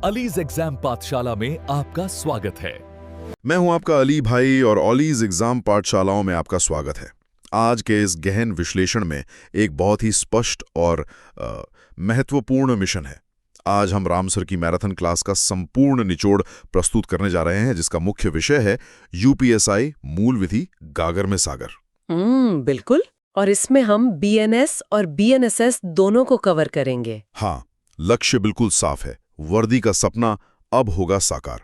Allies exam पाठशाला में आपका स्वागत है। मैं हूं आपका अली भाई और ऑलीज एग्जाम पाठशालाओं में आपका स्वागत है। आज के इस गहन विश्लेषण में एक बहुत ही स्पष्ट और महत्वपूर्ण मिशन है। आज हम राम सर की मैराथन क्लास का संपूर्ण निचोड़ प्रस्तुत करने जा रहे हैं, जिसका मुख्य विषय है यूपीएसआई मूल विधि गागर में सागर। बिल्कुल। और इसमें हम बीएनएस और बीएनएसएस दोनों को कवर करेंगे। हाँ, लक्ष्य बिल्कुल साफ है। वर्दी का सपना अब होगा साकार।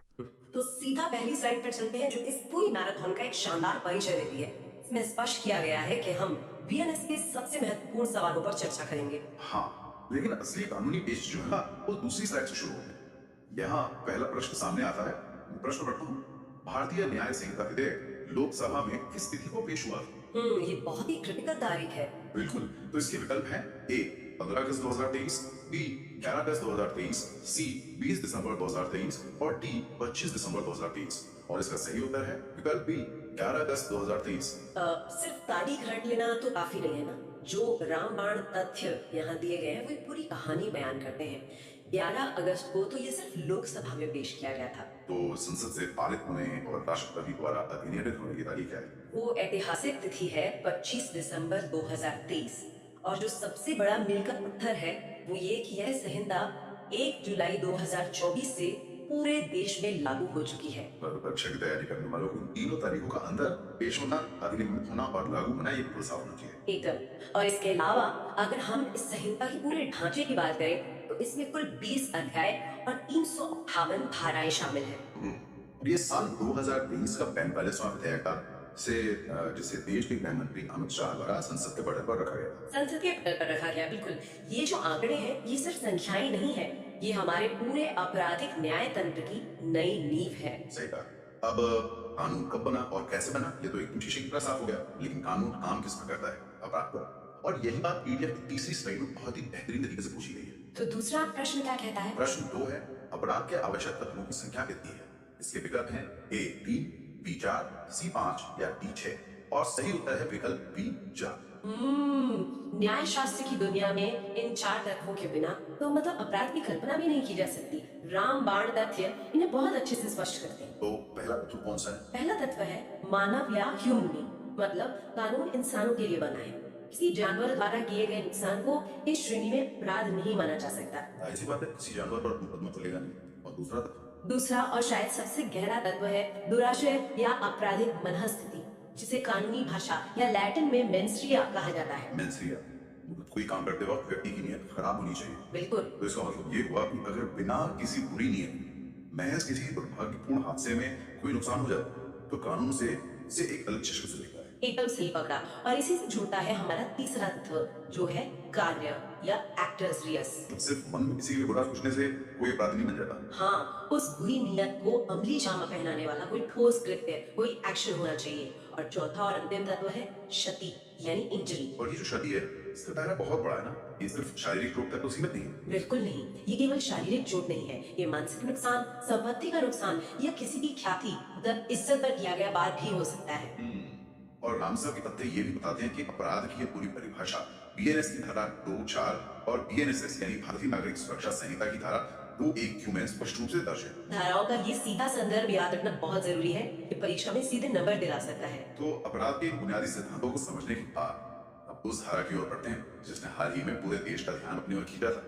तो सीधा पहली स्लाइड पर चलते हैं, जो इस पूरी मैराथन का एक शानदार परिचय देती है। इसमें स्पष्ट किया गया है कि हम बीएनएस के सबसे महत्वपूर्ण सवालों पर चर्चा करेंगे। हाँ, लेकिन असली कानूनी पेश जो है ना, वो दूसरी स्लाइड से शुरू होता है। यहाँ पहला प्रश्न सामने आता है। प्रश्न पढ़ता हूँ, भारतीय न्याय संहिता विधेयक लोकसभा में किस तिथि को पेश हुआ? ये बहुत ही क्रिटिकल तारीख है। बिल्कुल, तो इसके विकल्प हैं: ए 15 अगस्त 2023, बी 11 अगस्त 2023, सी 20 दिसंबर 2023 और डी 25 दिसंबर 2023। और इसका सही उत्तर है विकल्प बी 11 अगस्त 2023। सिर्फ तारीख रट लेना तो काफी नहीं है ना। जो रामबाण तथ्य यहाँ दिए गए हैं वो एक पूरी कहानी बयान करते हैं। 11 अगस्त को तो ये सिर्फ लोकसभा में पेश किया गया था। तो संसद से पारित होने और राष्ट्रपति द्वारा अधिनियमित होने की तारीख है? वो ऐतिहासिक तिथि है 25 दिसंबर 2023। और जो सबसे बड़ा मील का पत्थर है वो ये कि यह संहिता 1 जुलाई 2024 से पूरे देश में लागू हो चुकी है। परीक्षा की तैयारी करने वालों को इन तीनों तारीखों का अंदर पेश होना, अधिनियमित होना और लागू होना ये बिल्कुल साफ होना चाहिए। एकदम। और इसके अलावा अगर हम इस संहिता के पूरे ढांचे की बात करें तो इसमें कुल 20 अध्याय और 358 धाराएं शामिल हैं। ये साल 2023 का 45वां विधेयक था जिसे देश के गृह मंत्री अमित शाह द्वारा संसद के पटल पर रखा गया। संसद के पटल पर रखा गया, बिल्कुल। ये जो आंकड़े हैं ये सिर्फ संख्याएं नहीं है, ये हमारे पूरे आपराधिक न्याय तंत्र की नई नींव है। सही कहा। अब कानून कब बना और कैसे बना ये तो एकदम शीशे की तरह साफ हो गया, लेकिन कानून काम किस पर करता है? अपराध पर। और यही बात पीडीएफ की तीसरी स्लाइड में बहुत ही बेहतरीन तरीके से पूछी गई है। तो दूसरा प्रश्न क्या कहता है? प्रश्न 2 है, अपराध के आवश्यक तत्वों की संख्या कितनी है? इसके विकल्प हैं ए 3, बी 4, सी 5 या डी 6। और सही उत्तर है विकल्प बी 4। न्याय शास्त्र की दुनिया में इन 4 तत्वों के बिना तो मतलब अपराध की कल्पना भी नहीं की जा सकती। रामबाण तथ्य इन्हें बहुत अच्छे से स्पष्ट करते हैं। तो पहला तत्व कौन सा है? पहला तत्व है मानव या ह्यूमनी, मतलब कानून इंसानों के लिए बना है। किसी जानवर द्वारा किए गए नुकसान को इस श्रेणी में अपराध नहीं माना जा सकता। ऐसी बात है, किसी जानवर पर मुकदमा चलेगा नहीं। और दूसरा तत्व? दूसरा और शायद सबसे गहरा तत्व है दुराशय या आपराधिक मनःस्थिति, जिसे कानूनी भाषा या लैटिन में मेंस्ट्रिया कहा जाता है। मेंस्ट्रिया मतलब कोई काम करते वक्त व्यक्ति की नीयत खराब होनी चाहिए। बिल्कुल। तो इसका मतलब ये हुआ कि अगर बिना किसी बुरी नीयत, महज किसी दुर्भाग्यपूर्ण हादसे में कोई नुकसान हो जाए तो कानून से एक अलग चश्मे से देखता है। एकदम सही पकड़ा। और इसी से जुड़ता है हमारा तीसरा तत्व, जो है कार्य या एक्टर्स रियस। सिर्फ मन में किसी के बुरा सोचने से कोई अपराधी नहीं बन जाता। हाँ, उस बुरी नियत को अमली जामा पहनाने वाला कोई ठोस कृत्य, कोई एक्शन होना चाहिए। और चौथा और अंतिम तत्व है क्षति यानी इंजरी। और ये जो क्षति है इसका दायरा बहुत बड़ा है ना, ये सिर्फ शारीरिक चोट तक तो सीमित नहीं है। बिल्कुल नहीं, ये केवल शारीरिक चोट नहीं है, ये मानसिक नुकसान, संपत्ति का नुकसान या किसी की ख्याति मतलब इज्जत पर किया गया बात भी हो सकता है। और राम सर के तथ्य ये भी बताते हैं कि अपराध की पूरी परिभाषा बीएनएस की धारा 2, 4 और बीएनएसएस यानी भारतीय नागरिक सुरक्षा संहिता की धारा 2(1)(q) में स्पष्ट रूप से दर्ज है। धाराओं का ये सीधा संदर्भ याद रखना बहुत जरूरी है, ये परीक्षा में सीधे नंबर दिला सकता है। तो अपराध के बुनियादी सिद्धांतों को समझने के बाद अब उस धारा की ओर बढ़ते हैं जिसने हाल ही में पूरे देश का ध्यान अपनी ओर खींचा था।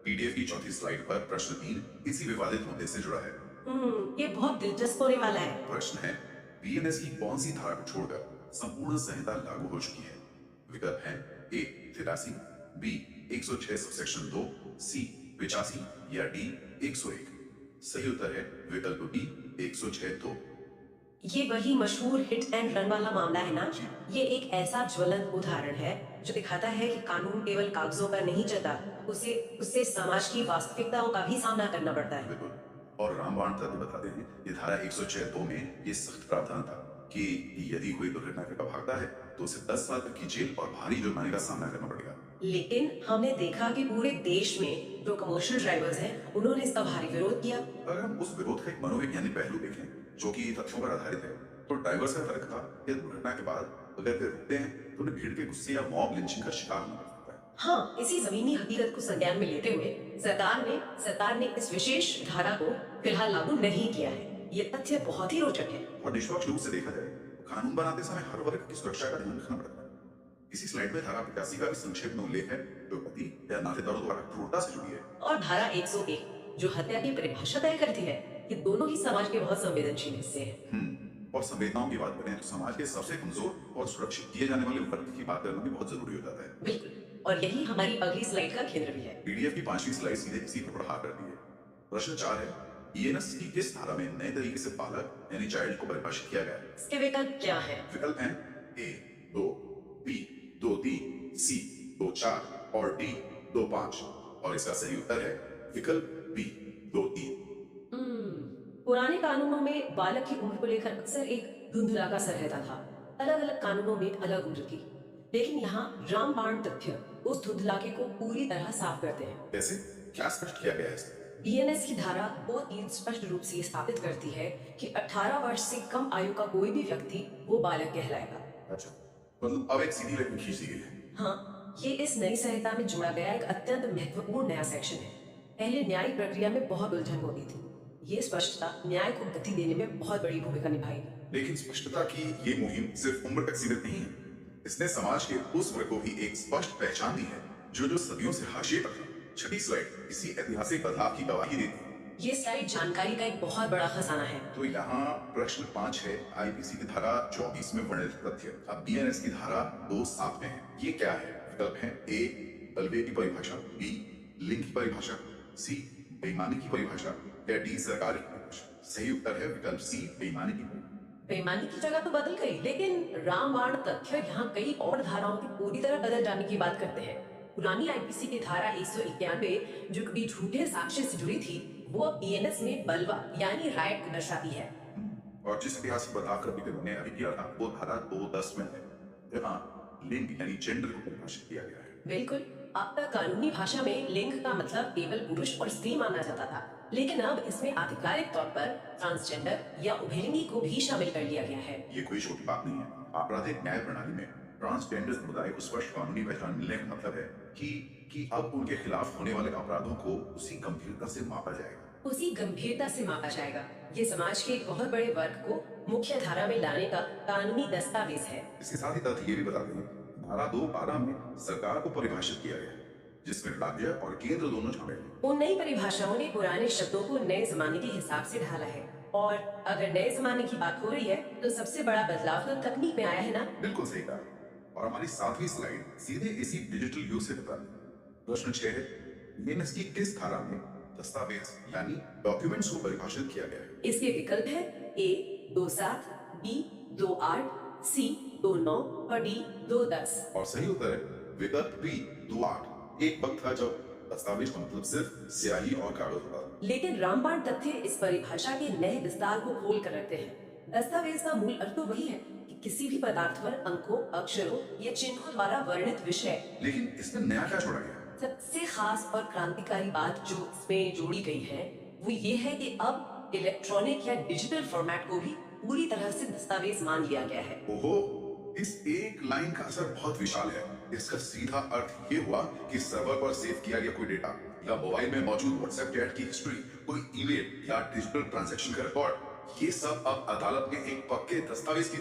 पीडीएफ की चौथी स्लाइड पर प्रश्न 3 इसी विवादित मुद्दे से जुड़ा है। ये बहुत दिलचस्प होने वाला है। प्रश्न है, बीएनएस की कौन सी धारा को छोड़कर संपूर्ण संहिता लागू हो चुकी है? विकल्प है ए 83, बी 106 सबसेक्शन 2, सी 85 या डी 101। सही उत्तर है विकल्प बी 106(2). ये वही मशहूर हिट एंड रन वाला मामला है ना। ये एक ऐसा ज्वलंत उदाहरण है जो दिखाता है कि कानून केवल कागजों पर नहीं चलता, उसे समाज की वास्तविकताओं का भी सामना करना पड़ता है। बिल्कुल। और रामबाण तथ्य बताते हैं ये धारा 106(2) में ये सख्त प्रावधान था कि यदि कोई दुर्घटना करके भागता है तो उसे 10 साल तक की जेल और भारी जुर्माने का सामना करना पड़ेगा। लेकिन हमने देखा कि पूरे देश में जो कमर्शियल ड्राइवर्स हैं उन्होंने इसका भारी विरोध किया। अगर हम उस विरोध का एक मनोवैज्ञानिक पहलू देखें जो कि तथ्यों पर आधारित है, तो ड्राइवर्स का तर्क था कि दुर्घटना के बाद अगर वे रुकते हैं तो उन्हें भीड़ के गुस्से या मॉब लिंचिंग का शिकार होना पड़ सकता है। हाँ, इसी जमीनी हकीकत को संज्ञान में लेते हुए सरकार ने इस विशेष धारा को फिलहाल लागू नहीं किया है। ये तथ्य बहुत ही रोचक है। और निष्पक्ष रूप से देखा जाए कानून बनाते समय हर वर्ग की सुरक्षा का ध्यान रखना पड़ता है। इसी स्लाइड में धारा 85 का भी संक्षेप में उल्लेख है जो पति या नातेदारों द्वारा क्रूरता से जुड़ी है। और धारा 101 जो हत्या की परिभाषा तय करती है कि दोनों ही समाज के बहुत संवेदनशील हिस्से हैं। और संवेदनाओं की बात करें तो समाज के सबसे कमजोर और सुरक्षित किए जाने वाले वर्ग की बात करना भी बहुत जरूरी हो जाता है। बिल्कुल, और यही हमारी अगली स्लाइड का केंद्र भी है। पीडीएफ की 5वीं स्लाइड सीधे इसी पर बढ़ा कर दी है। प्रश्न 4 है ईएनएस की किस धारा में नए तरीके से बालक यानी चाइल्ड को परिभाषित किया गया है? इसके विकल्प क्या है? विकल्प हैं ए 2, बी 2-3, सी 2-4 और डी 2-5। और इसका सही उत्तर है विकल्प बी 2-3। पुराने कानूनों में बालक की उम्र को लेकर अक्सर एक धुंधला सा रहता था। अलग अलग कानूनों में अलग उम्र थी, लेकिन यहाँ रामबाण तथ्य उस धुंधलाके को पूरी तरह साफ करते हैं। कैसे? क्या स्पष्ट किया गया है? बीएनएस की धारा 2-3 स्पष्ट रूप से स्थापित करती है कि 18 वर्ष से कम आयु का कोई भी व्यक्ति वो बालक कहलाएगा। अच्छा, मतलब अब एक सीधी रेखा खींच दी गई है। हाँ, ये इस नई संहिता में जोड़ा गया एक अत्यंत महत्वपूर्ण नया सेक्शन है। पहले न्यायिक प्रक्रिया में बहुत उलझन होती थी। ये स्पष्टता न्याय को गति देने में बहुत बड़ी भूमिका निभाएगी। लेकिन स्पष्टता की ये मुहिम सिर्फ उम्र तक सीमित नहीं है। इसने समाज के उस वर्ग को भी एक स्पष्ट पहचान दी है जो सदियों से हाशिए पर था। छठी स्लाइड किसी ऐतिहासिक बदलाव की गवाही देती है। ये स्लाइड जानकारी का एक बहुत बड़ा खजाना है। तो यहाँ प्रश्न 5 है आईपीसी की धारा 24 में वर्णित तथ्य अब बीएनएस की धारा 2-7 में है। ये क्या है? विकल्प है ए बलवे की परिभाषा, बी लिंग की परिभाषा, सी बेईमानी की परिभाषा या डी सरकार की परिभाषा। सही उत्तर है विकल्प सी बेईमानी की। बेईमानी की जगह तो बदल गई, लेकिन रामबाण तथ्य यहाँ कई और धाराओं की पूरी तरह बदल जाने की बात करते हैं। पुरानी आईपीसी की धारा 191 जो कभी झूठे साक्ष्य से जुड़ी थी, वो बीएनएस में बलवा यानी राइट को दर्शाती है। और जिस ऐतिहासिक बदलाव करने ने अभी किया था वो धारा 210 में है, जहाँ लिंग यानी जेंडर को परिभाषित किया गया है। बिल्कुल, अब तक कानूनी भाषा में लिंग का मतलब केवल पुरुष और स्त्री माना जाता था, लेकिन अब इसमें आधिकारिक तौर पर ट्रांसजेंडर या उभयलिंगी को भी शामिल कर लिया गया है। ये कोई छोटी बात नहीं है। आपराधिक न्याय प्रणाली में ट्रांसजेंडर समुदाय को स्पष्ट कानूनी पहचान मिलने का मतलब है कि अब उनके खिलाफ होने वाले अपराधों को उसी गंभीरता से मापा जाएगा। ये समाज के एक बहुत बड़े वर्ग को मुख्य धारा में लाने का कानूनी दस्तावेज है। इसके साथ ही तथ्य ये भी बता दें धारा 2-12 में सरकार को परिभाषित किया गया है, जिसमें राज्य और केंद्र दोनों शामिल हैं। उन नई परिभाषाओं ने पुराने शब्दों को नए जमाने के हिसाब से ढाला है। और अगर नए जमाने की बात हो रही है तो सबसे बड़ा बदलाव तो तकनीक में आया है ना। बिल्कुल सही कहा। और हमारी 7वीं स्लाइड सीधे इसी डिजिटल युग से बता प्रश्न 6 है बीएनएस की किस धारा में दस्तावेज यानी डॉक्यूमेंट्स को परिभाषित किया गया है? इसके विकल्प है ए 2-7, बी 2-8, सी 2-9 और डी 2-10। और सही उत्तर है विकल्प बी 2-8। एक वक्त था जब दस्तावेज का मतलब सिर्फ स्याही और कागज होता था, लेकिन रामबाण तथ्य इस परिभाषा के नए विस्तार को खोल कर रखते हैं। दस्तावेज का मूल अर्थ तो वही है कि किसी भी पदार्थ पर अंकों, अक्षरों या चिन्हों द्वारा वर्णित विषय। लेकिन इसमें नया क्या जोड़ा गया? सबसे खास और क्रांतिकारी बात जो इसमें जोड़ी गई है वो ये है कि अब इलेक्ट्रॉनिक या डिजिटल फॉर्मेट को भी पूरी तरह से दस्तावेज मान लिया गया है। ओहो, इस एक लाइन का असर बहुत विशाल है। इसका सीधा अर्थ ये हुआ कि सर्वर पर सेव किया गया कोई डेटा या मोबाइल में मौजूद व्हाट्सएप चैट की हिस्ट्री, कोई ईमेल या डिजिटल ट्रांजैक्शन का रिकॉर्ड, ये सब अब अदालत में एक पक्के दस्तावेज की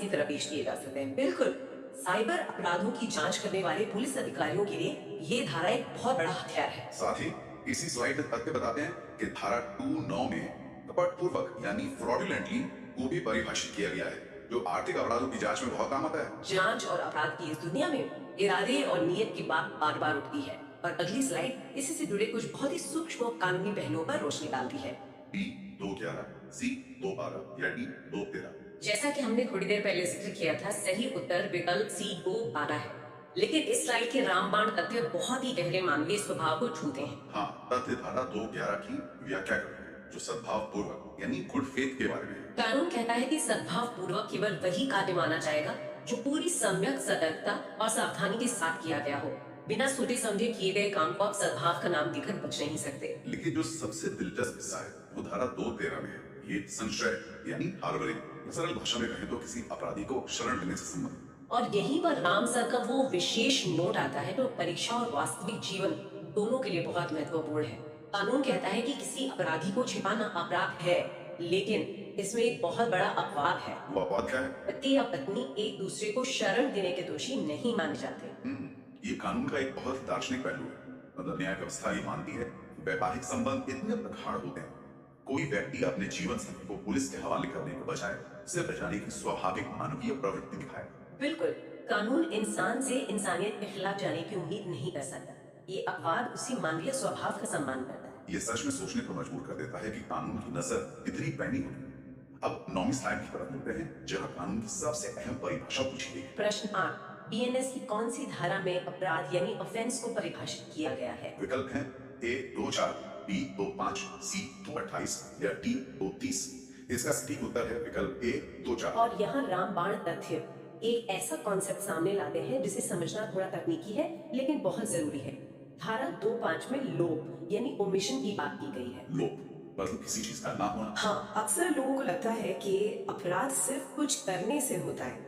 तरह पेश किए जा सकते हैं। बिल्कुल, साइबर अपराधों की जांच करने वाले पुलिस अधिकारियों के लिए ये धारा एक बहुत बड़ा हथियार है। साथ ही इसी स्लाइड में तथ्य बताते हैं कि धारा 2-9 में कपटपूर्वक यानी फ्रॉडुलेंटली को भी परिभाषित किया गया है, जो आर्थिक अपराधों की जांच में बहुत काम आता है। जांच और अपराध की इस दुनिया में इरादे और नियत की बात बार बार उठती है और अगली स्लाइड इसी से जुड़े कुछ बहुत ही सूक्ष्म कानूनी पहलुओं पर रोशनी डालती है। डी 2-11, सी 2-12 या डी 2-13। जैसा कि हमने थोड़ी देर पहले जिक्र किया था, सही उत्तर विकल्प सी 2-12 है। लेकिन इस स्लाइड के रामबाण तथ्य बहुत ही गहरे मानवीय स्वभाव को छूते हैं। हाँ, तथ्य धारा 2-11 की व्याख्या करते हैं जो सद्भाव पूर्वक यानी गुड फेथ के बारे में है। कानून कहता है कि सद्भाव पूर्वक केवल वही कार्य माना जाएगा जो पूरी सम्यक सतर्कता और सावधानी के साथ किया गया हो। बिना सोचे समझे किए गए काम को आप सद्भाव का नाम देकर बच नहीं सकते। लेकिन जो सबसे दिलचस्प हिस्सा है वो धारा 2-13 में है। ये संशय यानी हार्बरिंग, सरल भाषा में कहें तो किसी अपराधी को शरण लेने से संबंधित। और यहीं पर राम सर का वो विशेष नोट आता है जो परीक्षा और वास्तविक जीवन दोनों के लिए बहुत महत्वपूर्ण है। कानून कहता है कि किसी अपराधी को छिपाना अपराध है, लेकिन इसमें एक बहुत बड़ा अपवाद है। वो अपवाद क्या है? पति या पत्नी एक दूसरे को शरण देने के दोषी नहीं माने जाते। ये कानून का एक बहुत ही दार्शनिक पहलू है। मतलब न्याय व्यवस्था ये मानती है कि वैवाहिक संबंध इतने प्रगाढ़ होते हैं, कोई व्यक्ति अपने जीवन संग को पुलिस के हवाले करने के बजाय उसे बचाने की स्वाभाविक मानवीय प्रवृत्ति दिखाए। बिल्कुल, कानून इंसान से इंसानियत के खिलाफ जाने की उम्मीद नहीं कर सकता। ये अपवाद उसी मानवीय स्वभाव का सम्मान करता है। ये सच में सोचने को मजबूर कर देता है कि कानून की नजर कितनी पैनी होगी। अब 9वीं स्लाइड की तरफ मुड़ते हैं, जहां कानून की सबसे अहम परिभाषा पूछी गई है। प्रश्न 8, बीएनएस की कौन सी धारा में अपराध यानी ऑफेंस को परिभाषित किया गया है? विकल्प हैं ए 24, बी 25, सी 228 या डी 230। इसका सटीक उत्तर है विकल्प ए 24। और यहाँ रामबाण तथ्य एक ऐसा कॉन्सेप्ट सामने लाते हैं जिसे समझना थोड़ा तकनीकी है लेकिन बहुत जरूरी है। धारा 25 में लोप यानी ओमिशन की बात की गई है। लोप मतलब किसी चीज का ना होना। हाँ, अक्सर लोगों को लगता है कि अपराध सिर्फ कुछ करने से होता है,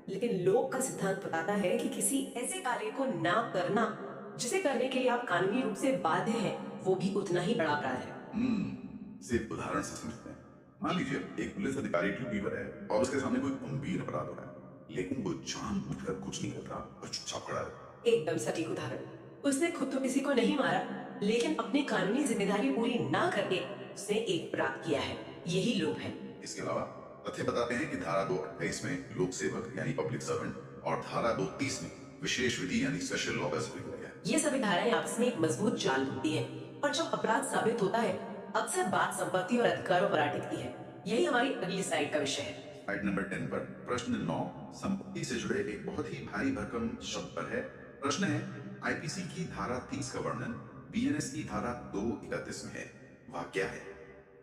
लेकिन लोक का सिद्धांत बताता है कि किसी ऐसे कार्य को ना करना जिसे करने के लिए आप कानूनी रूप से बाध्य हैं, वो भी उतना ही बड़ा अपराध है। सिर्फ उदाहरण से समझते हैं। मान लीजिए एक पुलिस अधिकारी ड्यूटी पर है और उसके सामने कोई गंभीर अपराध हो रहा है, लेकिन वो जानबूझकर कुछ नहीं करता और चुपचाप खड़ा है। एकदम सटीक उदाहरण। उसने खुद तो किसी को नहीं मारा, लेकिन अपनी कानूनी जिम्मेदारी पूरी ना करके उसने एक अपराध किया है। यही लोप है। इसके अलावा तथ्य बताते हैं कि धारा 228 में लोक सेवक यानी पब्लिक सर्वेंट और धारा 230 में विशेष विधि यानी स्पेशल लॉ का जिक्र किया गया है। ये सभी धाराएं आपस में एक मजबूत जाल होती है और जब अपराध साबित होता है अक्सर बात संपत्ति और अधिकारों पर आ टिकती है। यही हमारी अगली स्लाइड का विषय है। स्लाइड नंबर 10 पर प्रश्न 9 संपत्ति से जुड़े एक बहुत ही भारी भरकम शब्द पर है। प्रश्न है, आईपीसी की धारा 30 का वर्णन बीएनएस की धारा 231 में है, वह क्या है?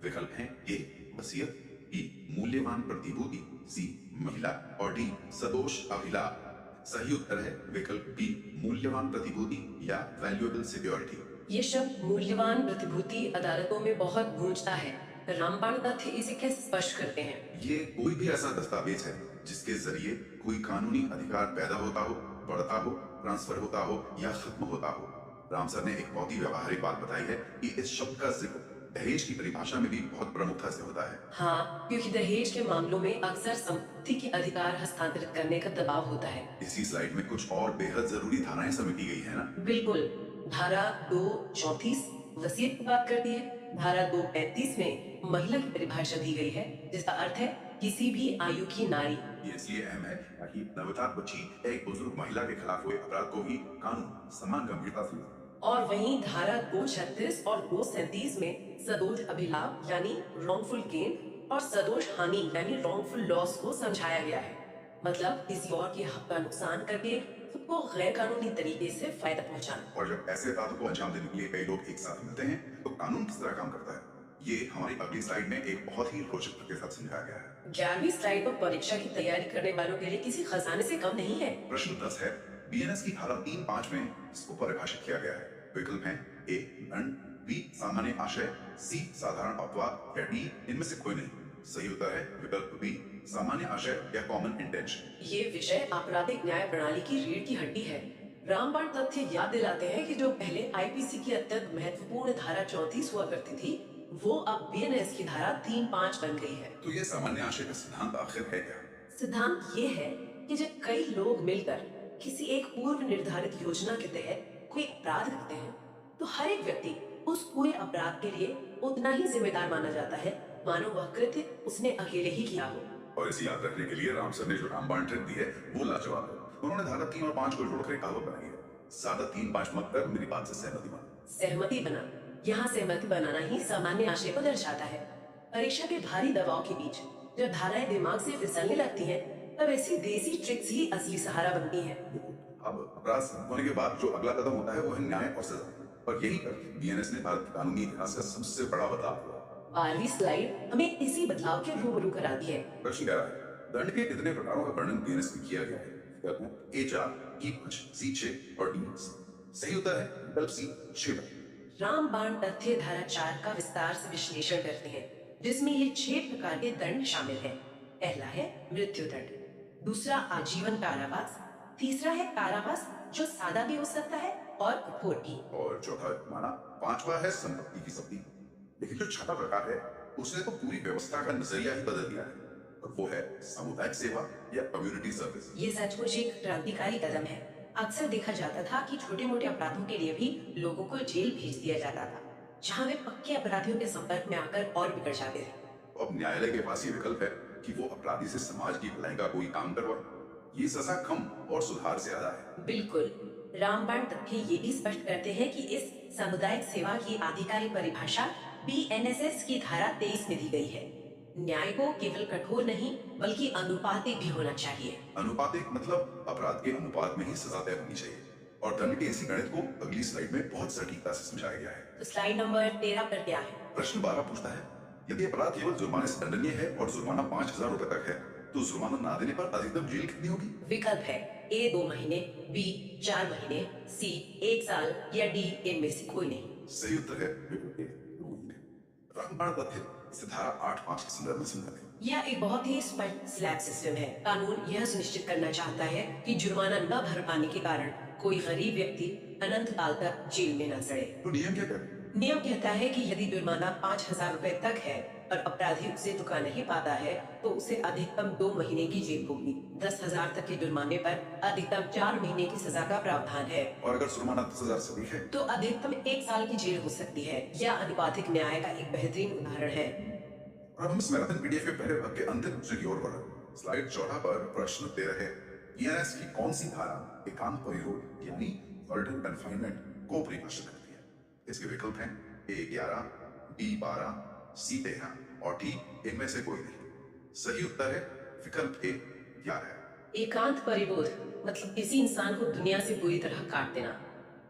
विकल्प हैं ए वसीयत, बी मूल्यवान प्रतिभूति, सी महिला और डी सदोष अभिलाष। सही उत्तर है विकल्प बी मूल्यवान प्रतिभूति या वैल्यूएबल सिक्योरिटी। ये शब्द मूल्यवान प्रतिभूति अदालतों में बहुत गूंजता है। रामबाण तथ्य इसे कैसे स्पष्ट करते हैं? ये कोई भी ऐसा दस्तावेज है जिसके जरिए कोई कानूनी अधिकार पैदा होता हो, बढ़ता हो, ट्रांसफर होता हो या खत्म होता हो। राम सर ने एक बहुत ही व्यवहारिक बात बताई है कि इस शब्द का जिक्र दहेज की परिभाषा में भी बहुत प्रमुखता से होता है। हाँ, क्योंकि दहेज के मामलों में अक्सर संपत्ति के अधिकार हस्तांतरित करने का दबाव होता है। इसी स्लाइड में कुछ और बेहद जरूरी धाराएं समेटी गई है ना? बिल्कुल। धारा 234 वसीयत की बात करती है। धारा 235 में महिला की परिभाषा दी गई है, जिसका अर्थ है किसी भी आयु की नारी। ये इसलिए अहम है ताकि नवजात बच्ची या एक बुजुर्ग महिला के खिलाफ हुए अपराध को भी कानून समान गंभीरता से ले। और वहीं धारा 236 और 237 में सदोष अभिलाभ यानी रॉन्गफुल गेन और सदोष हानि यानी रॉन्गफुल लॉस को समझाया गया है। मतलब किसी और के हक का नुकसान करके खुद को गैर कानूनी तरीके से फायदा पहुंचाना। और जब ऐसे अपराधों को अंजाम देने के लिए कई लोग एक साथ मिलते हैं तो कानून किस तरह काम करता है, ये हमारी अगली स्लाइड में एक बहुत ही रोचक के साथ समझाया गया है। 11वीं स्लाइड पर परीक्षा की तैयारी करने वालों के लिए किसी खजाने से कम नहीं है। प्रश्न 10 है, बीएनएस की धारा 3.5 में इसको परिभाषित किया गया है। विकल्प हैं ए दंड, बी सामान्य आशय, सी साधारण अपवाद या डी इनमें से कोई नहीं। सही उत्तर है विकल्प बी सामान्य आशय या कॉमन इंटेंशन। ये विषय आपराधिक न्याय प्रणाली की रीढ़ की हड्डी है। रामबाण तथ्य याद दिलाते हैं कि जो पहले आईपीसी की अत्यंत महत्वपूर्ण धारा 34 हुआ करती थी, वो अब बीएनएस की धारा 3.5 बन गई है। तो ये सामान्य आशय का सिद्धांत आखिर है क्या? सिद्धांत ये है कि जब कई लोग मिलकर किसी एक पूर्व निर्धारित योजना के तहत कोई अपराध करते हैं, तो हर एक व्यक्ति उस पूरे अपराध के लिए उतना ही जिम्मेदार माना जाता है मानो वह कृत्य उसने अकेले ही किया हो। और इसे याद रखने के लिए राम सर ने जो रामबाण ट्रिक दी है वो लाजवाब है। उन्होंने धारा 3 और 5 को जोड़कर एक कहावत बनाई है, सादा 3-5 मत कर मेरी बात से सहमति बना। सहमति बना, यहाँ सहमति बनाना ही सामान्य आशय को दर्शाता है। परीक्षा के भारी दबाव के बीच जब धाराएं दिमाग से फिसलने लगती हैं, तब ऐसी देसी ट्रिक्स ही असली सहारा बनती हैं। अब अपराध होने के बाद जो अगला कदम होता है वो है न्याय और सजा, और यही पर बीएनएस ने भारत के कानूनी इतिहास का सबसे बड़ा बदलाव किया। 12वीं स्लाइड हमें इसी बदलाव के रूबरू कराती है। प्रश्न कह रहा है, दंड के कितने प्रकारों का वर्णन बीएनएस में किया गया है? ए 4, E 5, C 6 और D 10। सही उत्तर है विकल्प सी 6। रामबाण तथ्य धारा 4 का विस्तार से विश्लेषण करते हैं, जिसमें ये 6 प्रकार के दंड शामिल हैं। पहला है मृत्यु दंड। दूसरा आजीवन कारावास, तीसरा है कारावास जो सादा भी हो सकता है और कठोर भी। और चौथा माना, पांचवा है संपत्ति की जब्ती। लेकिन जो छठा प्रकार है उसने तो पूरी व्यवस्था का नजरिया ही बदल दिया है, और वो है सामुदायिक सेवा या कम्युनिटी सर्विस। ये सचमुच एक क्रांतिकारी कदम है। अक्सर देखा जाता था कि छोटे मोटे अपराधों के लिए भी लोगों को जेल भेज दिया जाता था, जहाँ वे पक्के अपराधियों के संपर्क में आकर और बिगड़ जाते थे। अब न्यायालय के पास ये विकल्प है कि वो अपराधी से समाज की भलाई का कोई काम करवाए। ये सजा कम और सुधार ज्यादा है। बिल्कुल। रामबाण तथ्य ये भी स्पष्ट करते हैं कि इस सामुदायिक सेवा की आधिकारिक परिभाषा बीएनएसएस की धारा 23 में दी गई है। न्याय को केवल कठोर नहीं बल्कि अनुपातिक भी होना चाहिए। अनुपातिक मतलब अपराध के अनुपात में ही सजा तय होनी चाहिए, और दंड के इसी गणित को अगली स्लाइड में बहुत सटीकता से समझाया गया है। तो स्लाइड नंबर 13 पर क्या है? प्रश्न 12 पूछता है, यदि अपराध केवल जुर्माने से दंडनीय है और जुर्माना 5,000 रुपए तक है, तो जुर्माना ना देने पर अधिकतम जेल कितनी होगी? विकल्प है ए 2 महीने, बी 4 महीने, सी 1 साल या डी इनमें से कोई नहीं। सही उत्तर है विकल्प ए, 2 महीने। रामबाण तथ्य इसे धारा 8(5) के संदर्भ में समझाते हैं। यह एक बहुत ही स्पष्ट स्लैब सिस्टम है। कानून यह सुनिश्चित करना चाहता है कि जुर्माना न भर पाने के कारण कोई गरीब व्यक्ति अनंत काल तक जेल में न सड़े। तो नियम क्या कहते हैं? नियम कहता है कि यदि जुर्माना 5,000 रुपए तक है और अपराधी उसे चुका नहीं पाता है तो उसे अधिकतम 2 महीने की जेल होगी। 10,000 तक के जुर्माने पर अधिकतम 4 महीने की सजा का प्रावधान है, और अगर जुर्माना 10,000 से अधिक है तो अधिकतम 1 साल की जेल हो सकती है। यह अनुपातिक न्याय का एक बेहतरीन उदाहरण है। और अब हम इस मैराथन पीडीएफ के पहले भाग के अंतिम हिस्से की ओर बढ़ रहे हैं। स्लाइड 14 पर प्रश्न 13 है, बीएनएस की कौन सी धारा एकांत परिरोध यानी सॉलिटरी कन्फाइनमेंट को परिभाषित करती है? इसके विकल्प हैं A11, B12, C13 और D इनमें से कोई नहीं। सही उत्तर है विकल्प ए 11। एकांत परिरोध मतलब किसी इंसान को दुनिया से पूरी तरह काट देना।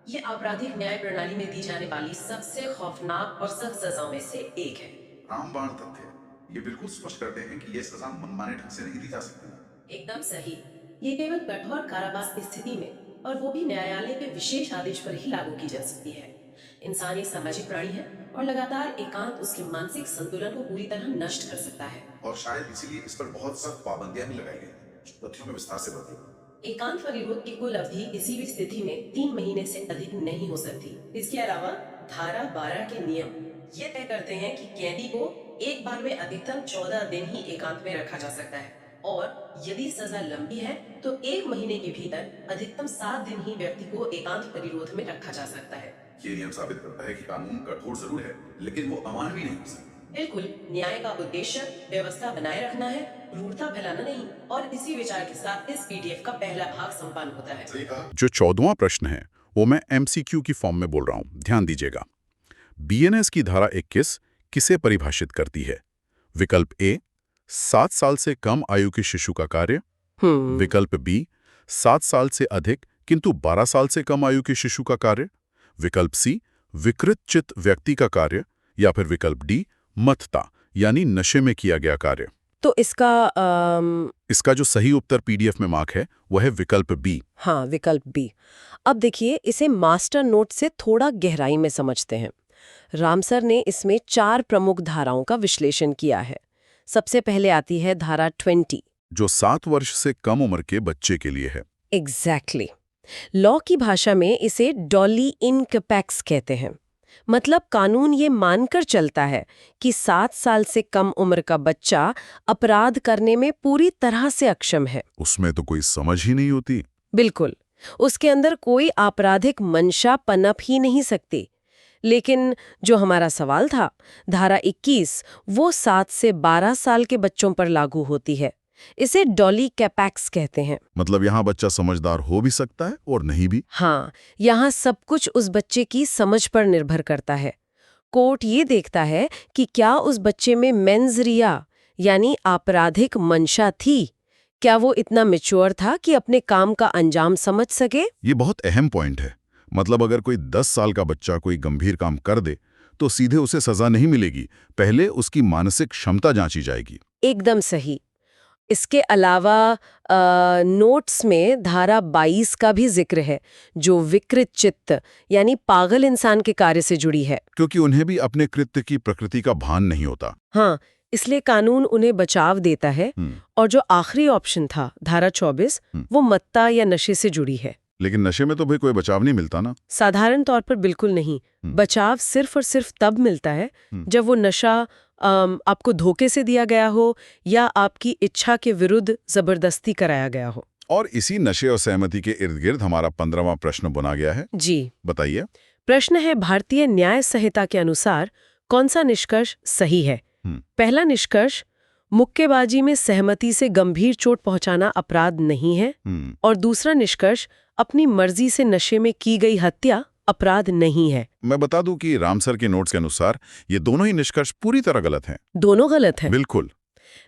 ये आपराधिक न्याय प्रणाली में दी जाने वाली सबसे खौफनाक और सख्त सजाओं में से एक है। रामबाण तथ्य ये बिल्कुल स्पष्ट करते हैं कि यह सजा मनमाने ढंग से नहीं दी जा सकती। एकदम सही। ये केवल कठोर कारावास की स्थिति में, और वो भी न्यायालय के विशेष आदेश पर ही लागू की जा सकती है। इंसान एक सामाजिक प्राणी है और लगातार एकांत उसके मानसिक संतुलन को पूरी तरह नष्ट कर सकता है। और शायद इसीलिए इस पर बहुत सख्त पाबंदियां भी लगाई गई, तथ्यों में विस्तार से बताइए। एकांत परिरोध की कुल अवधि किसी भी स्थिति में 3 महीने से अधिक नहीं हो सकती। इसके अलावा धारा 12 के नियम ये तय करते हैं कि कैदी को एक बार में अधिकतम 14 दिन ही एकांत में रखा जा सकता है, और यदि सजा लंबी है तो 1 महीने के भीतर अधिकतम 7 दिन ही व्यक्ति को एकांत परिरोध में रखा जा सकता है। ये नियम साबित करता है कि कानून कठोर जरूर है, लेकिन वो अमानवीय नहीं हो सकता। बिल्कुल, न्याय का उद्देश्य व्यवस्था बनाए रखना है, क्रूरता फैलाना नहीं। और इसी विचार के साथ इस पीडीएफ का पहला भाग संपन्न होता है। सही कहा। जो 14वां प्रश्न है वो मैं MCQ की फॉर्म में बोल रहा हूं, ध्यान दीजिएगा। बीएनएस की धारा 21 किसे परिभाषित करती है? विकल्प ए 7 साल से कम आयु के शिशु का कार्य, विकल्प बी 7 साल से अधिक किंतु 12 साल से कम आयु के शिशु का कार्य, विकल्प सी विकृत चित्त व्यक्ति का कार्य, या फिर विकल्प डी मत्तता यानी नशे में किया गया कार्य। तो इसका जो सही उत्तर पीडीएफ में मार्क है वह है विकल्प बी। हाँ, विकल्प बी। अब देखिए, इसे मास्टर नोट से थोड़ा गहराई में समझते हैं। रामसर ने इसमें 4 प्रमुख धाराओं का विश्लेषण किया है। सबसे पहले आती है धारा 20, जो 7 वर्ष से कम उम्र के बच्चे के लिए है। एग्जैक्टली। लॉ की भाषा में इसे डॉली इन कैपेक्स कहते हैं। मतलब कानून ये मानकर चलता है कि 7 साल से कम उम्र का बच्चा अपराध करने में पूरी तरह से अक्षम है। उसमें तो कोई समझ ही नहीं होती। बिल्कुल, उसके अंदर कोई आपराधिक मंशा पनप ही नहीं सकती। लेकिन जो हमारा सवाल था, धारा 21 वो 7 से 12 साल के बच्चों पर लागू होती है। इसे डॉली कैपेक्स कहते हैं। मतलब यहाँ बच्चा समझदार हो भी सकता है और नहीं भी। हाँ, यहाँ सब कुछ उस बच्चे की समझ पर निर्भर करता है। कोर्ट ये देखता है कि क्या उस बच्चे में मेंस रिया यानी आपराधिक मंशा थी, क्या वो इतना मैच्योर था कि अपने काम का अंजाम समझ सके। ये बहुत अहम पॉइंट है। मतलब अगर कोई 10 साल का बच्चा कोई गंभीर काम कर दे तो सीधे उसे सजा नहीं मिलेगी, पहले उसकी मानसिक क्षमता जांची जाएगी। एकदम सही। इसके अलावा नोट्स में धारा 22 का भी जिक्र है, जो विकृत चित्त यानी पागल इंसान के कार्य से जुड़ी है। क्योंकि उन्हें भी अपने कृत्य की प्रकृति का भान नहीं होता। हाँ, इसलिए कानून उन्हें बचाव देता है। और जो आखिरी ऑप्शन था धारा 24, वो मत्ता या नशे से जुड़ी है। लेकिन नशे में तो भाई कोई बचाव नहीं मिलता ना। साधारण तौर पर बिल्कुल नहीं। बचाव सिर्फ और सिर्फ तब मिलता है जब वो नशा आपको धोखे से दिया गया हो या आपकी इच्छा के विरुद्ध जबरदस्ती कराया गया हो। और इसी नशे और सहमति के इर्द गिर्द हमारा 15वां प्रश्न बुना गया है। जी बताइए। प्रश्न है, भारतीय न्याय संहिता के अनुसार कौन सा निष्कर्ष सही है? पहला निष्कर्ष, मुक्केबाजी में सहमति से गंभीर चोट पहुंचाना अपराध नहीं है। और दूसरा निष्कर्ष, अपनी मर्जी से नशे में की गई हत्या अपराध नहीं है। मैं बता दूं कि रामसर के नोट्स के अनुसार ये दोनों ही निष्कर्ष पूरी तरह गलत हैं। दोनों गलत हैं? बिल्कुल।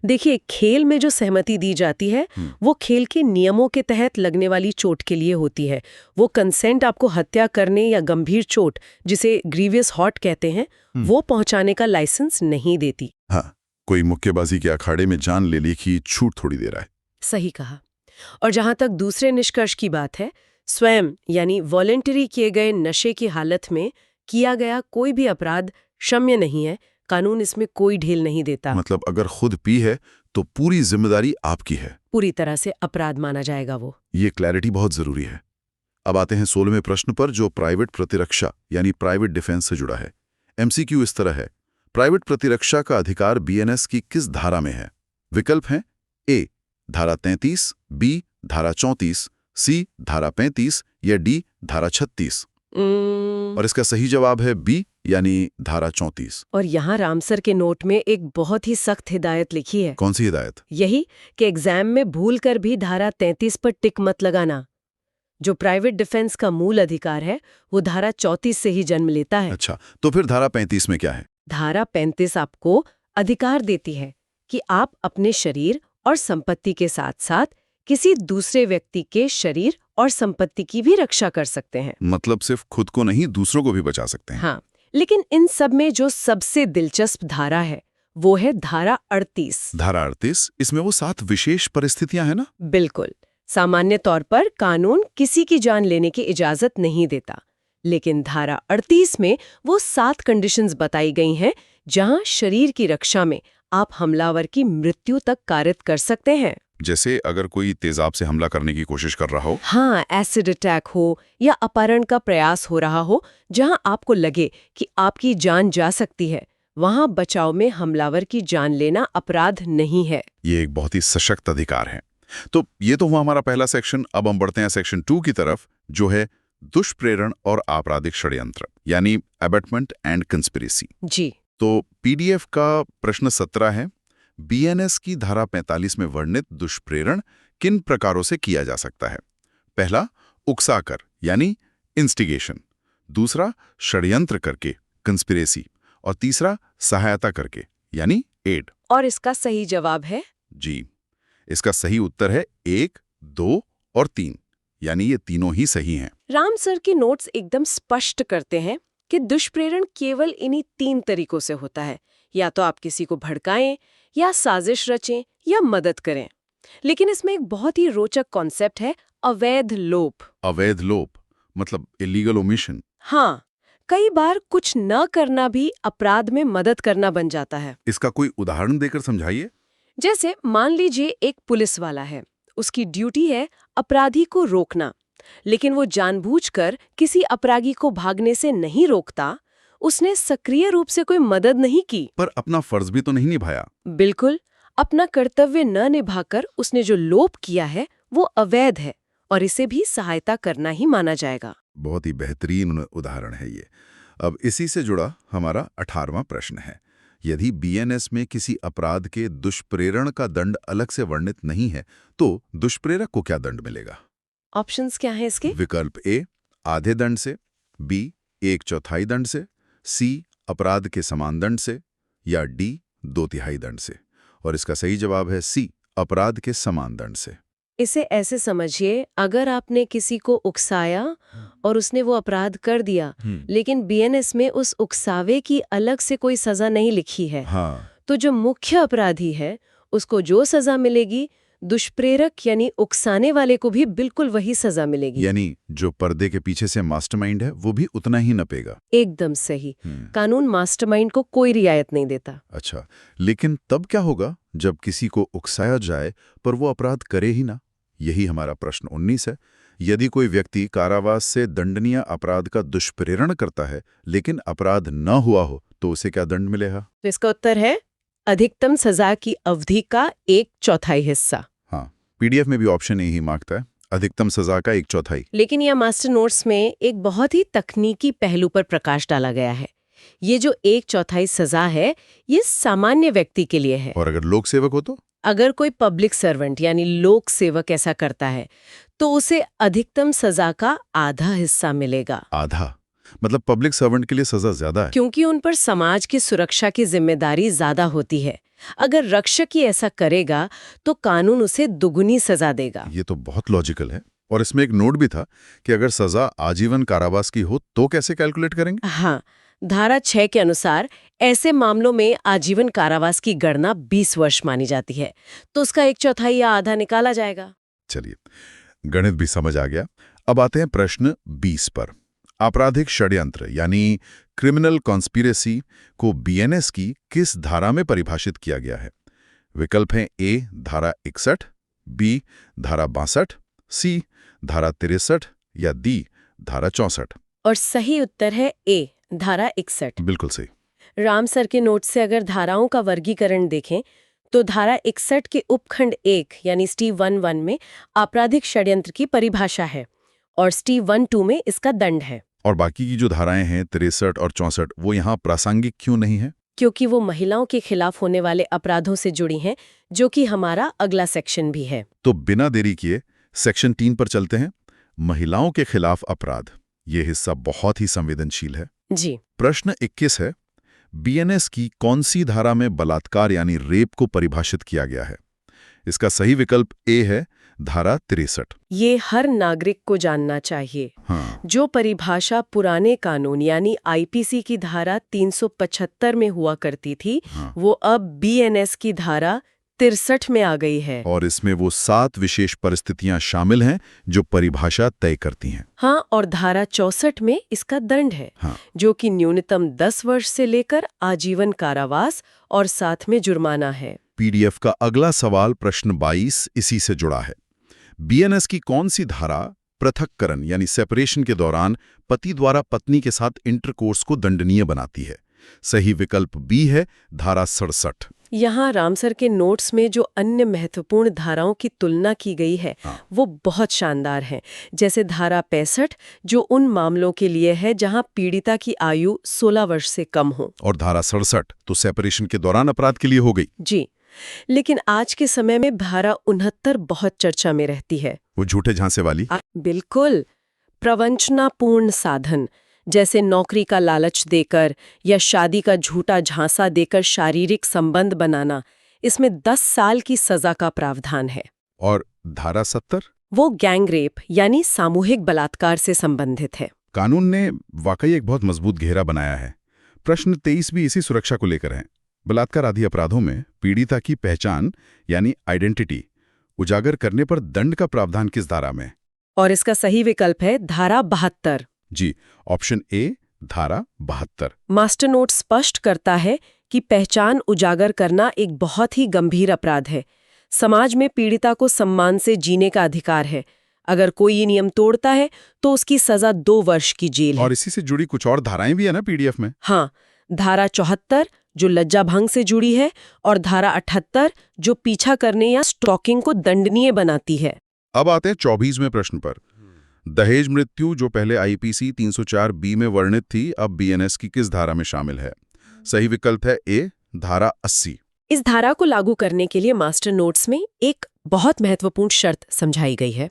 देखिए, खेल में जो सहमति दी जाती है वो खेल के नियमों के तहत लगने वाली चोट के लिए होती है। वो कंसेंट आपको हत्या करने या गंभीर चोट, जिसे ग्रीवियस हॉर्ट कहते हैं, वो पहुंचाने का लाइसेंस नहीं देती। हाँ, कोई मुक्केबाजी के अखाड़े में जान ले ली की छूट थोड़ी दे रहा है। सही कहा। और जहां तक दूसरे निष्कर्ष की बात है, स्वयं यानी वॉलंटरी किए गए नशे की हालत में किया गया कोई भी अपराध क्षम्य नहीं है। कानून इसमें कोई ढील नहीं देता। मतलब अगर खुद पी है तो पूरी जिम्मेदारी आपकी है, पूरी तरह से अपराध माना जाएगा वो। ये क्लैरिटी बहुत जरूरी है। अब आते हैं 16वें प्रश्न पर, जो प्राइवेट प्रतिरक्षा यानी प्राइवेट डिफेंस से जुड़ा है। एमसीक्यू इस तरह है, प्राइवेट प्रतिरक्षा का अधिकार बीएनएस की किस धारा में है? विकल्प हैं ए धारा 33, बी धारा 34, सी धारा 35 या डी धारा 36। और इसका सही जवाब है बी यानी धारा 34। और यहाँ रामसर के नोट में एक बहुत ही सख्त हिदायत लिखी है। कौन सी हिदायत? यही कि एग्जाम में भूलकर भी धारा 33 पर टिक मत लगाना। जो प्राइवेट डिफेंस का मूल अधिकार है वो धारा 34 से ही जन्म लेता है। अच्छा, तो फिर धारा 35 में क्या है? धारा 35 आपको अधिकार देती है कि आप अपने शरीर और संपत्ति के साथ साथ किसी दूसरे व्यक्ति के शरीर और संपत्ति की भी रक्षा कर सकते हैं। मतलब सिर्फ खुद को नहीं, दूसरों को भी बचा सकते हैं। हाँ, लेकिन इन सब में जो सबसे दिलचस्प धारा है वो है धारा 38। धारा 38, इसमें वो 7 विशेष परिस्थितियां हैं ना? बिल्कुल। सामान्य तौर पर कानून किसी की जान लेने की इजाजत नहीं देता, लेकिन धारा 38 में वो 7 कंडीशंस बताई गई हैं जहां शरीर की रक्षा में आप हमलावर की मृत्यु तक कारित कर सकते हैं। जैसे अगर कोई तेजाब से हमला करने की कोशिश कर रहा हो। हाँ, एसिड अटैक हो या अपहरण का प्रयास हो रहा हो, जहां आपको लगे कि आपकी जान जा सकती है, वहां बचाव में हमलावर की जान लेना अपराध नहीं है। ये एक बहुत ही सशक्त अधिकार है। तो ये तो हुआ हमारा पहला सेक्शन। अब हम बढ़ते हैं सेक्शन 2 की तरफ, जो है दुष्प्रेरण और आपराधिक षड्यंत्र यानी अबेटमेंट एंड कंस्पिरेसी। जी। तो पीडीएफ का प्रश्न 17 है, बीएनएस की धारा 45 में वर्णित दुष्प्रेरण किन प्रकारों से किया जा सकता है? पहला, उकसाकर यानी इंस्टिगेशन। दूसरा, षड्यंत्र करके कंस्पिरेसी। और तीसरा, सहायता करके यानी एड। और इसका सही जवाब है? जी, इसका सही उत्तर है 1, 2 और 3, यानी ये तीनों ही सही हैं। राम सर के नोट्स एकदम स्पष्ट करते हैं कि दुष्प्रेरण केवल इन्हीं 3 तरीकों से होता है, या तो आप किसी को भड़काएं, या साजिश रचें, या मदद करें। लेकिन इसमें एक बहुत ही रोचक कॉन्सेप्ट है, अवैध लोप। अवैध लोप मतलब इलीगल ओमिशन। हाँ, कई बार कुछ न करना भी अपराध में मदद करना बन जाता है। इसका कोई उदाहरण देकर समझाइए। जैसे मान लीजिए एक पुलिस वाला है, उसकी ड्यूटी है अपराधी को रोकना, लेकिन वो जानबूझकर किसी अपराधी को भागने से नहीं रोकता। उसने सक्रिय रूप से कोई मदद नहीं की, पर अपना फर्ज भी तो नहीं निभाया। बिल्कुल, अपना कर्तव्य न निभाकर उसने जो लोप किया है वो अवैध है और इसे भी सहायता करना ही माना जाएगा। बहुत ही बेहतरीन उदाहरण है ये। अब इसी से जुड़ा हमारा 18वां प्रश्न है, यदि बीएनएस में किसी अपराध के दुष्प्रेरण का दंड अलग से वर्णित नहीं है तो दुष्प्रेरक को क्या दंड मिलेगा? ऑप्शंस क्या हैं इसके? विकल्प ए आधे दंड से, बी 1/4 दंड से, सी अपराध के समान दंड से, या डी 2/3 दंड से। और इसका सही जवाब है सी अपराध के समान दंड से। इसे ऐसे समझिए, अगर आपने किसी को उकसाया और उसने वो अपराध कर दिया, लेकिन बीएनएस में उस उकसावे की अलग से कोई सजा नहीं लिखी है, हाँ। तो जो मुख्य अपराधी है उसको जो सजा मिलेगी दुष्प्रेरक यानी उकसाने वाले को भी बिल्कुल वही सजा मिलेगी। यानी जो पर्दे के पीछे से मास्टरमाइंड है वो भी उतना ही नपेगा। एकदम सही। कानून मास्टरमाइंड को कोई रियायत नहीं देता। अच्छा, लेकिन तब क्या होगा जब किसी को उकसाया जाए पर वो अपराध करे ही ना? यही हमारा प्रश्न 19 है। यदि कोई व्यक्ति कारावास से दंडनीय अपराध का दुष्प्रेरण करता है लेकिन अपराध न हुआ हो तो उसे क्या दंड मिलेगा? तो इसका उत्तर है अधिकतम सजा की अवधि का 1/4 हिस्सा। हाँ, पीडीएफ में भी ऑप्शन ए ही मांगता है, अधिकतम सजा का 1/4। लेकिन यह मास्टर नोट्स में एक बहुत ही तकनीकी पहलू पर प्रकाश डाला गया है। ये जो 1/4 सजा है, ये सामान्य व्यक्ति के लिए है। और अगर लोक सेवक हो तो? अगर कोई पब्लिक सर्वेंट यानी लोक सेवक ऐसा करता है तो उसे अधिकतम सजा का आधा हिस्सा मिलेगा। आधा? मतलब पब्लिक सर्वेंट के लिए सजा ज्यादा है? क्योंकि उन पर समाज की सुरक्षा की जिम्मेदारी ज्यादा होती है। अगर रक्षक ही ऐसा करेगा तो कानून उसे दुगुनी सजा देगा। ये तो बहुत लॉजिकल है। और इसमें एक नोट भी था कि अगर सजा आजीवन कारावास की हो तो कैसे कैलकुलेट करेंगे? हाँ, धारा 6 के अनुसार ऐसे मामलों में आजीवन कारावास की गणना 20 वर्ष मानी जाती है, तो उसका 1/4 या आधा निकाला जाएगा। चलिए, गणित भी समझ आ गया। अब आते हैं प्रश्न 20 पर। आपराधिक षड्यंत्र यानी क्रिमिनल कॉन्स्पिरेसी को बीएनएस की किस धारा में परिभाषित किया गया है? विकल्प हैं ए धारा 61, बी धारा 62, सी धारा 63 या डी धारा 64। और सही उत्तर है ए धारा 61। बिल्कुल सही। राम सर के नोट से अगर धाराओं का वर्गीकरण देखें तो धारा 61 के उपखंड 1 यानी स्टी 1(1) में आपराधिक षड्यंत्र की परिभाषा है और स्टी 1(2) में इसका दंड है। और बाकी की जो धाराएं हैं 63 और 64 वो यहाँ प्रासंगिक क्यों नहीं है? क्योंकि वो महिलाओं के खिलाफ होने वाले अपराधों से जुड़ी हैं, जो कि हमारा अगला सेक्शन भी है। तो बिना देरी किए सेक्शन 3 पर चलते हैं। महिलाओं के खिलाफ अपराध, ये हिस्सा बहुत ही संवेदनशील है। जी। प्रश्न 21 है, बीएनएस की कौन सी धारा में बलात्कार यानी रेप को परिभाषित किया गया है? इसका सही विकल्प ए है धारा 63। ये हर नागरिक को जानना चाहिए। हाँ। जो परिभाषा पुराने कानून यानी आईपीसी की धारा 375 में हुआ करती थी, वो अब बीएनएस की धारा 63 में आ गई है। और इसमें वो 7 विशेष परिस्थितियां शामिल हैं जो परिभाषा तय करती हैं। हाँ, और धारा 64 में इसका दंड है, हाँ। जो कि न्यूनतम 10 वर्ष से लेकर आजीवन कारावास और साथ में जुर्माना है। पीडीएफ का अगला सवाल प्रश्न 22 इसी से जुड़ा है। बीएनएस की कौन सी धारा पृथक्करण यानी सेपरेशन के दौरान पति द्वारा पत्नी के साथ इंटरकोर्स को दंडनीय बनाती है? सही विकल्प बी है धारा 67। यहाँ रामसर के नोट्स में जो अन्य महत्वपूर्ण धाराओं की तुलना की गई है, वो बहुत शानदार है। जैसे धारा 65 जो उन मामलों के लिए है जहाँ पीड़िता की आयु 16 वर्ष से कम हो। और धारा 67 तो सेपरेशन के दौरान अपराध के लिए हो गई। जी, लेकिन आज के समय में धारा 69 बहुत चर्चा में रहती है। वो झूठे झांसे वाली? बिल्कुल। प्रवंचनापूर्ण साधन जैसे नौकरी का लालच देकर या शादी का झूठा झांसा देकर शारीरिक संबंध बनाना, इसमें 10 साल की सजा का प्रावधान है। और धारा 70? वो गैंग रेप यानी सामूहिक बलात्कार से संबंधित है। कानून ने वाकई एक बहुत मजबूत घेरा बनाया है। प्रश्न 23 भी इसी सुरक्षा को लेकर है। बलात्कार आदि अपराधों में पीड़िता की पहचान यानी आइडेंटिटी उजागर करने पर दंड का प्रावधान किस धारा में? और इसका सही विकल्प है धारा 72। जी, ऑप्शन ए धारा 72। मास्टर नोट स्पष्ट करता है कि पहचान उजागर करना एक बहुत ही गंभीर अपराध है। समाज में पीड़िता को सम्मान से जीने का अधिकार है। अगर कोई ये नियम तोड़ता है तो उसकी सजा 2 वर्ष की जेल है। और इसी से जुड़ी कुछ और धाराएं भी है ना पीडीएफ में? हाँ, धारा 74 जो लज्जा भंग से जुड़ी है और धारा 78 जो पीछा करने या स्टॉकिंग को दंडनीय बनाती है। अब आते हैं 24वें प्रश्न पर। दहेज मृत्यु जो पहले आईपीसी 304 में वर्णित थी, अब बीएनएस की किस धारा में शामिल है? सही विकल्प है ए धारा 80। इस धारा को लागू करने के लिए मास्टर नोट्स में एक बहुत महत्वपूर्ण शर्त समझाई गई है।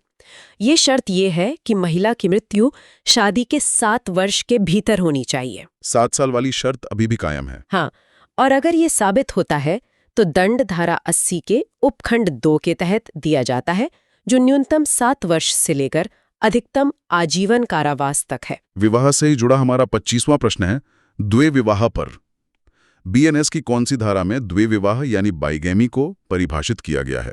ये शर्त ये है कि महिला की मृत्यु शादी के 7 वर्ष के भीतर होनी चाहिए। 7 साल वाली शर्त अभी भी कायम है। हाँ, और अगर ये साबित होता है तो दंड धारा 80 के उपखंड 2 के तहत दिया जाता है, जो न्यूनतम 7 वर्ष से लेकर अधिकतम आजीवन कारावास तक है। विवाह से ही जुड़ा हमारा 25वां प्रश्न है द्वे विवाह पर। बीएनएस की कौन सी धारा में द्वे विवाह यानी बाइगैमी को परिभाषित किया गया है?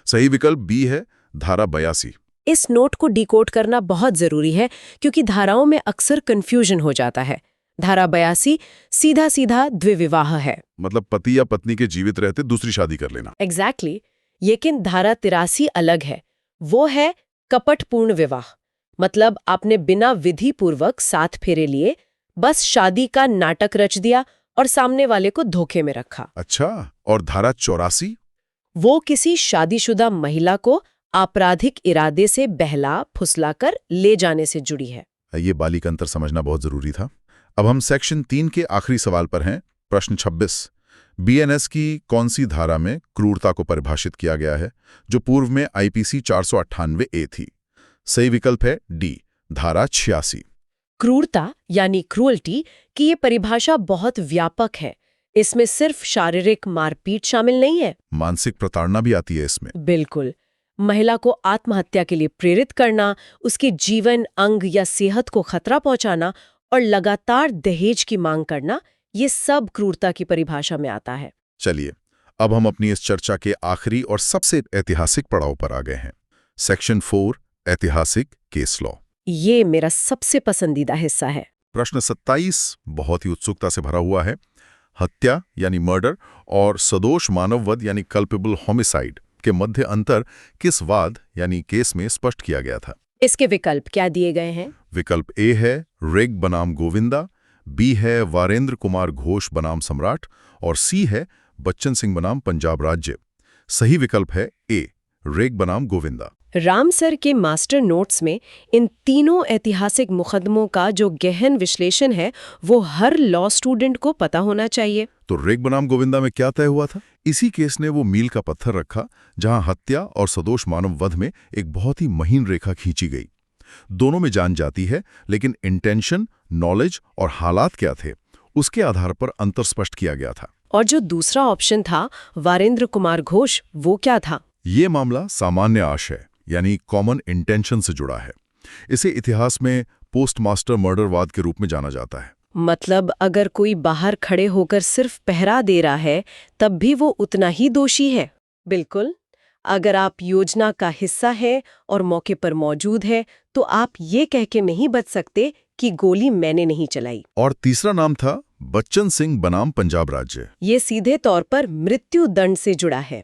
सही विकल्प बी है धारा 82। इस नोट को डिकोड करना बहुत जरूरी है क्योंकि धाराओं में अक्सर कंफ्यूजन हो जाता है। धारा 82 सीधा सीधा द्विविवाह है। मतलब पति या पत्नी के जीवित रहते दूसरी शादी कर लेना। एग्जैक्टली। लेकिन धारा 83 अलग है। वो है कपटपूर्ण विवाह। मतलब आपने बिना विधि पूर्वक 7 फेरे लिए, बस शादी का नाटक रच दिया और सामने वाले को धोखे में रखा। अच्छा, और धारा 84? वो किसी शादीशुदा महिला को आपराधिक इरादे से बहला फुसलाकर ले जाने से जुड़ी है। ये बालिक अंतर समझना बहुत जरूरी था। अब हम सेक्शन 3 के आखिरी सवाल पर हैं। प्रश्न 26। बीएनएस की कौन सी धारा में क्रूरता को परिभाषित किया गया है, जो पूर्व में आईपीसी 498A थी? सही विकल्प है डी, धारा 86। क्रूरता यानी क्रूअल्टी की ये परिभाषा बहुत व्यापक है। इसमें सिर्फ शारीरिक मारपीट शामिल नहीं है। मानसिक प्रताड़ना भी आती है इसमें। बिल्कुल। महिला को आत्महत्या के लिए प्रेरित करना, उसके जीवन, अंग या सेहत को खतरा पहुंचाना और लगातार दहेज की मांग करना, ये सब क्रूरता की परिभाषा में आता है। चलिए, अब हम अपनी इस चर्चा के आखिरी और सबसे ऐतिहासिक पड़ाव पर आ गए हैं। सेक्शन 4, ऐतिहासिक केस लॉ। ये मेरा सबसे पसंदीदा हिस्सा है। प्रश्न 27 बहुत ही उत्सुकता से भरा हुआ है। हत्या यानी मर्डर और सदोष मानववध यानी कल्पेबल होमिसाइड के मध्य अंतर किस वाद यानी केस में स्पष्ट किया गया था? इसके विकल्प क्या दिए गए हैं? विकल्प ए है रेग बनाम गोविंदा, बी है वारेंद्र कुमार घोष बनाम सम्राट और सी है बच्चन सिंह बनाम पंजाब राज्य। सही विकल्प है ए, रेग बनाम गोविंदा। राम सर के मास्टर नोट्स में इन तीनों ऐतिहासिक मुकदमों का जो गहन विश्लेषण है वो हर लॉ स्टूडेंट को पता होना चाहिए। तो रेग बनाम गोविंदा में क्या तय हुआ था? इसी केस ने वो मील का पत्थर रखा जहां हत्या और सदोष मानव वध में एक बहुत ही महीन रेखा खींची गई। दोनों में जान जाती है, लेकिन इंटेंशन, नॉलेज और हालात क्या थे उसके आधार पर अंतर स्पष्ट किया गया था। और जो दूसरा ऑप्शन था वारेंद्र कुमार घोष, वो क्या था? ये मामला सामान्य आशय यानी कॉमन इंटेंशन से जुड़ा है। इसे इतिहास में पोस्टमास्टर मर्डरवाद के रूप में जाना जाता है। मतलब अगर कोई बाहर खड़े होकर सिर्फ पहरा दे रहा है तब भी वो उतना ही दोषी है। बिल्कुल। अगर आप योजना का हिस्सा है और मौके पर मौजूद है तो आप ये कह के नहीं बच सकते कि गोली मैंने नहीं चलाई। और तीसरा नाम था बच्चन सिंह बनाम पंजाब राज्य। ये सीधे तौर पर मृत्यु दंड से जुड़ा है।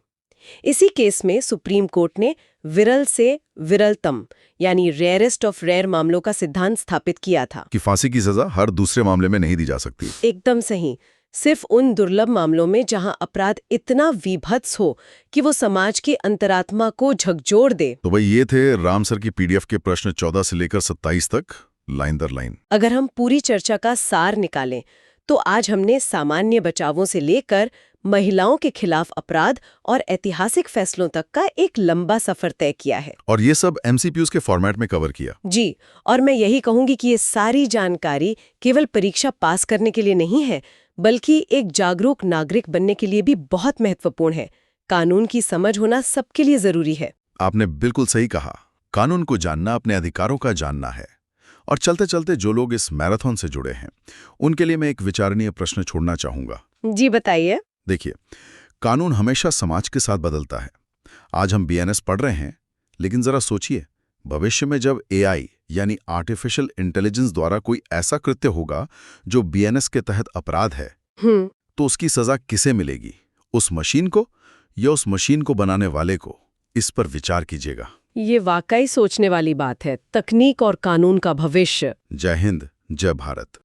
इसी केस में सुप्रीम कोर्ट ने विरल से विरलतम यानी रेयरेस्ट ऑफ रेयर मामलों का सिद्धांत स्थापित किया था कि फांसी की सजा हर दूसरे मामले में नहीं दी जा सकती। एकदम सही। सिर्फ उन दुर्लभ मामलों में जहां अपराध इतना विभत्स हो कि वो समाज की अंतरात्मा को झकझोर दे। तो भाई ये थे राम सर की पीडीएफ के प्रश्न 14 से लेकर 27 तक, लाइन दर लाइन। अगर हम पूरी चर्चा का सार निकालें तो आज हमने सामान्य बचावों से लेकर महिलाओं के खिलाफ अपराध और ऐतिहासिक फैसलों तक का एक लंबा सफर तय किया है। और ये सब एमसीक्यूज के फॉर्मेट में कवर किया। जी, और मैं यही कहूंगी कि ये सारी जानकारी केवल परीक्षा पास करने के लिए नहीं है, बल्कि एक जागरूक नागरिक बनने के लिए भी बहुत महत्वपूर्ण है। कानून की समझ होना सबके लिए जरूरी है। आपने बिल्कुल सही कहा। कानून को जानना अपने अधिकारों का जानना है। और चलते चलते जो लोग इस मैराथन से जुड़े हैं उनके लिए मैं एक विचारणीय प्रश्न छोड़ना चाहूंगा। जी बताइए। देखिए, कानून हमेशा समाज के साथ बदलता है। आज हम बीएनएस पढ़ रहे हैं, लेकिन जरा सोचिए, भविष्य में जब एआई यानी आर्टिफिशियल इंटेलिजेंस द्वारा कोई ऐसा कृत्य होगा जो बीएनएस के तहत अपराध है, तो उसकी सजा किसे मिलेगी? उस मशीन को या उस मशीन को बनाने वाले को? इस पर विचार कीजिएगा। ये वाकई सोचने वाली बात है। तकनीक और कानून का भविष्य। जय हिंद, जय भारत।